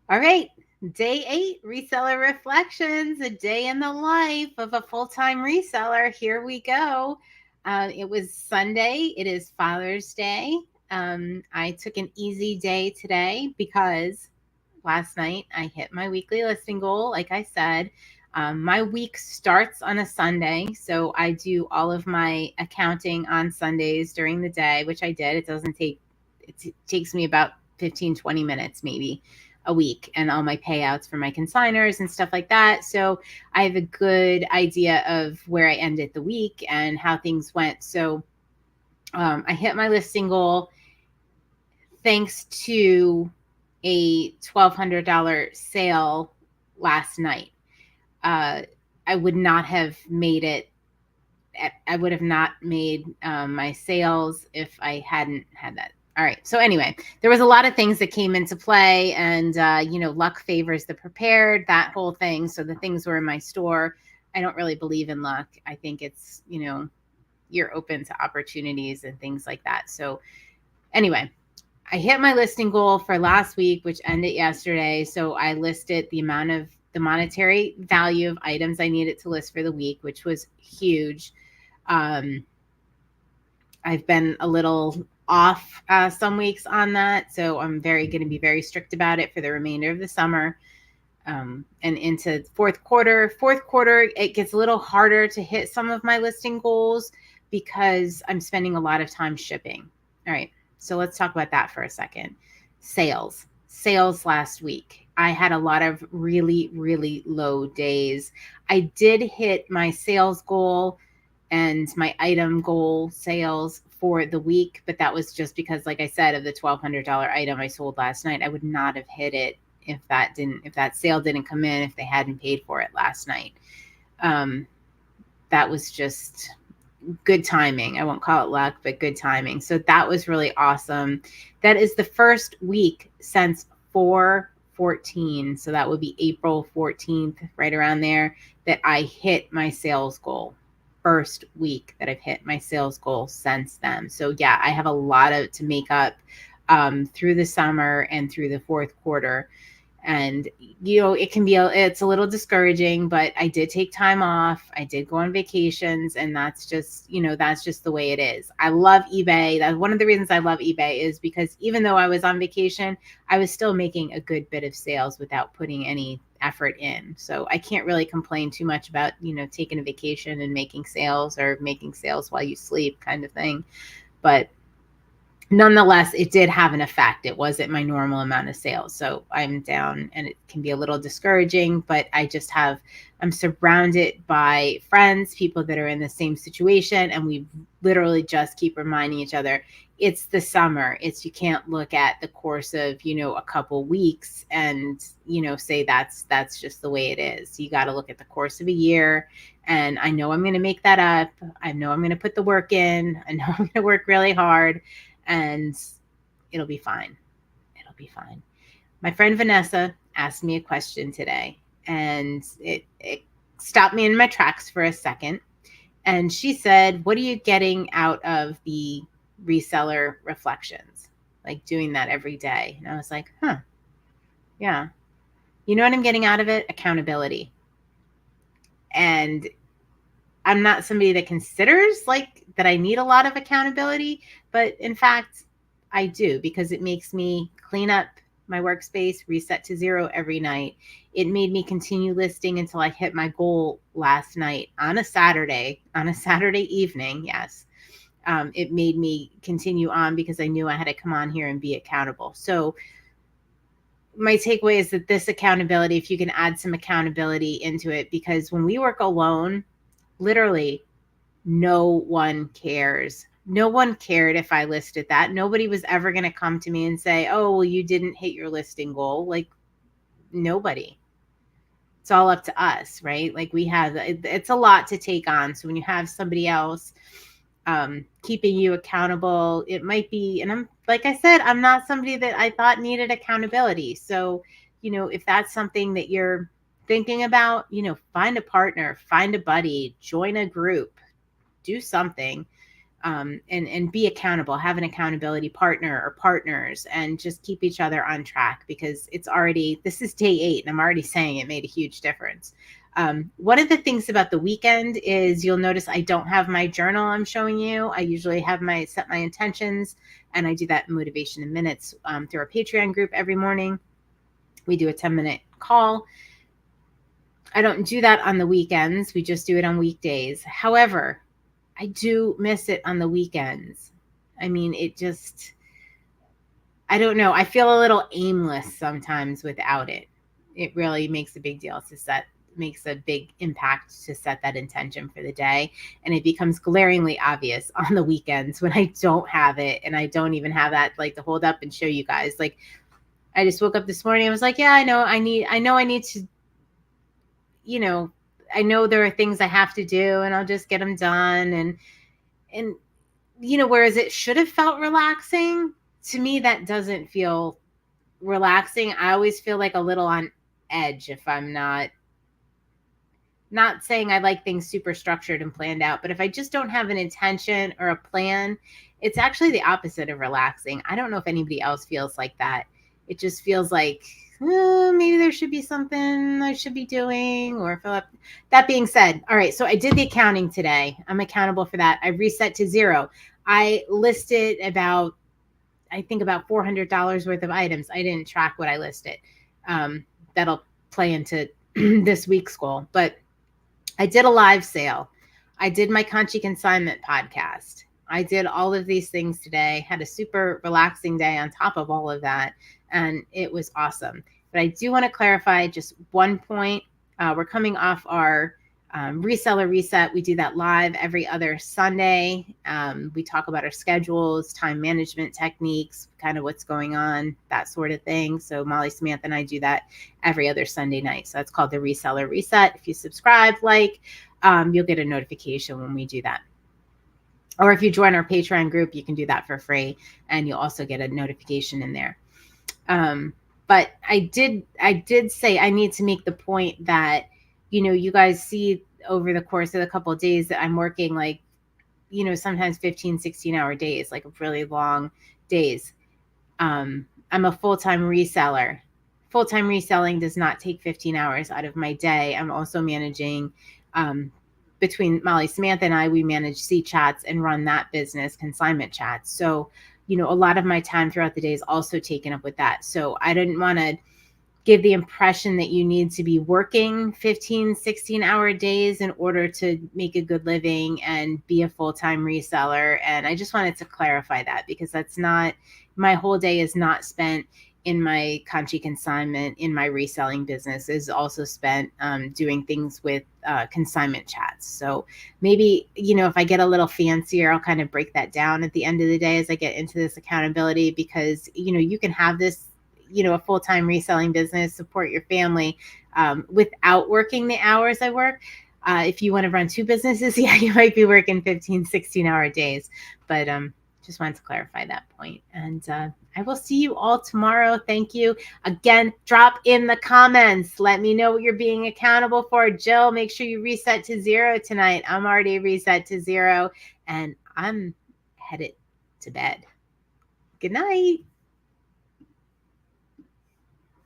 All right, day 8, reseller reflections, a day in the life of a full-time reseller. Here we go. It was Sunday. It is Father's Day. I took an easy day today because last night I hit my weekly listing goal, like I said. My week starts on a Sunday, so I do all of my accounting on Sundays during the day, which I did. It takes me about 15, 20 minutes maybe a week, and all my payouts for my consigners and stuff like that. So I have a good idea of where I ended the week and how things went. So I hit my listing goal thanks to a $1,200 sale last night. I would not have made it. I would have not made my sales if I hadn't had that. All right. So anyway, there was a lot of things that came into play, and luck favors the prepared. That whole thing. So the things were in my store. I don't really believe in luck. I think it's you're open to opportunities and things like that. So anyway, I hit my listing goal for last week, which ended yesterday. So I listed the monetary value of items I needed to list for the week, which was huge. Um, I've been a little off some weeks on that, so I'm going to be very strict about it for the remainder of the summer and into fourth quarter. Fourth quarter, it gets a little harder to hit some of my listing goals because I'm spending a lot of time shipping. All right, so let's talk about that for a second. Sales last week. I had a lot of really, really low days. I did hit my sales goal and my item goal sales for the week, but that was just because, like I said, of the $1,200 item I sold last night, I would not have hit it if that sale didn't come in, if they hadn't paid for it last night. That was just good timing. I won't call it luck, but good timing. So that was really awesome. That is the first week since 4/14. So that would be April 14th, right around there, that I hit my sales goal. First week that I've hit my sales goal since then. So yeah, I have a lot to make up through the summer and through the fourth quarter. And it's a little discouraging, but I did take time off. I did go on vacations, and that's just the way it is. I love eBay. That's one of the reasons I love eBay, is because even though I was on vacation, I was still making a good bit of sales without putting any effort in. So I can't really complain too much about, taking a vacation and making sales, or making sales while you sleep kind of thing. But nonetheless, it did have an effect. It wasn't my normal amount of sales. So I'm down, and it can be a little discouraging, but I'm surrounded by friends, people that are in the same situation. And we literally just keep reminding each other, it's the summer. You can't look at the course of, a couple weeks and, say that's just the way it is. You got to look at the course of a year. And I know I'm going to make that up. I know I'm going to put the work in. I know I'm going to work really hard. And it'll be fine. It'll be fine. My friend Vanessa asked me a question today, and it stopped me in my tracks for a second. And she said, "What are you getting out of the reseller reflections? Like doing that every day?" And I was like, yeah. You know what I'm getting out of it? Accountability. And I'm not somebody that considers that I need a lot of accountability, but in fact, I do, because it makes me clean up my workspace, reset to zero every night. It made me continue listing until I hit my goal last night on a Saturday evening. Yes. It made me continue on because I knew I had to come on here and be accountable. So my takeaway is that this accountability, if you can add some accountability into it, because when we work alone, literally no one cares. No one cared if I listed that. Nobody was ever going to come to me and say, "Oh, well, you didn't hit your listing goal." Like, nobody. It's all up to us, right? Like, it's a lot to take on. So when you have somebody else keeping you accountable, it might be, and like I said, I'm not somebody that I thought needed accountability. So, if that's something that you're thinking about, find a partner, find a buddy, join a group, do something. and be accountable, have an accountability partner or partners, and just keep each other on track, because this is day 8 and I'm already saying it made a huge difference. One of the things about the weekend is you'll notice I don't have my journal I'm showing you. I usually have set my intentions, and I do that in Motivation in Minutes through our Patreon group every morning. We do a 10-minute call. I don't do that on the weekends. We just do it on weekdays. However, I do miss it on the weekends. I mean, I don't know. I feel a little aimless sometimes without it. It really makes a big deal makes a big impact to set that intention for the day. And it becomes glaringly obvious on the weekends when I don't have it, and I don't even have that like to hold up and show you guys. Like, I just woke up this morning. I was like, yeah, I know I need to, I know there are things I have to do, and I'll just get them done. And whereas it should have felt relaxing, to me, that doesn't feel relaxing. I always feel like a little on edge if I'm not saying I like things super structured and planned out, but if I just don't have an intention or a plan, it's actually the opposite of relaxing. I don't know if anybody else feels like that. It just feels like maybe there should be something I should be doing or fill up. That being said, all right, so I did the accounting today. I'm accountable for that. I reset to zero. I listed about $400 worth of items. I didn't track what I listed. That'll play into this week's goal, but I did a live sale. I did my Consignment podcast. I did all of these things today, had a super relaxing day on top of all of that, and it was awesome. But I do want to clarify just one point. We're coming off our Reseller Reset. We do that live every other Sunday. We talk about our schedules, time management techniques, kind of what's going on, that sort of thing. So Molly, Samantha, and I do that every other Sunday night. So that's called the Reseller Reset. If you subscribe, you'll get a notification when we do that. Or if you join our Patreon group, you can do that for free, and you'll also get a notification in there. But I did say I need to make the point that, you guys see over the course of a couple of days that I'm working sometimes 15, 16-hour days, like really long days. I'm a full-time reseller. Full-time reselling does not take 15 hours out of my day. I'm also managing, between Molly, Samantha, and I, we manage C Chats and run that business, Consignment Chats. So, a lot of my time throughout the day is also taken up with that. So I didn't want to give the impression that you need to be working 15, 16-hour days in order to make a good living and be a full-time reseller. And I just wanted to clarify that, because that's not, my whole day is not spent in my Consignment, in my reselling business, is also spent doing things with Consignment Chats. So maybe, if I get a little fancier, I'll kind of break that down at the end of the day as I get into this accountability, because, you can have this, a full-time reselling business, support your family without working the hours I work. If you want to run 2 businesses, yeah, you might be working 15, 16-hour days. But just wanted to clarify that point. And I will see you all tomorrow. Thank you. Again, drop in the comments. Let me know what you're being accountable for. Jill, make sure you reset to zero tonight. I'm already reset to zero, and I'm headed to bed. Good night.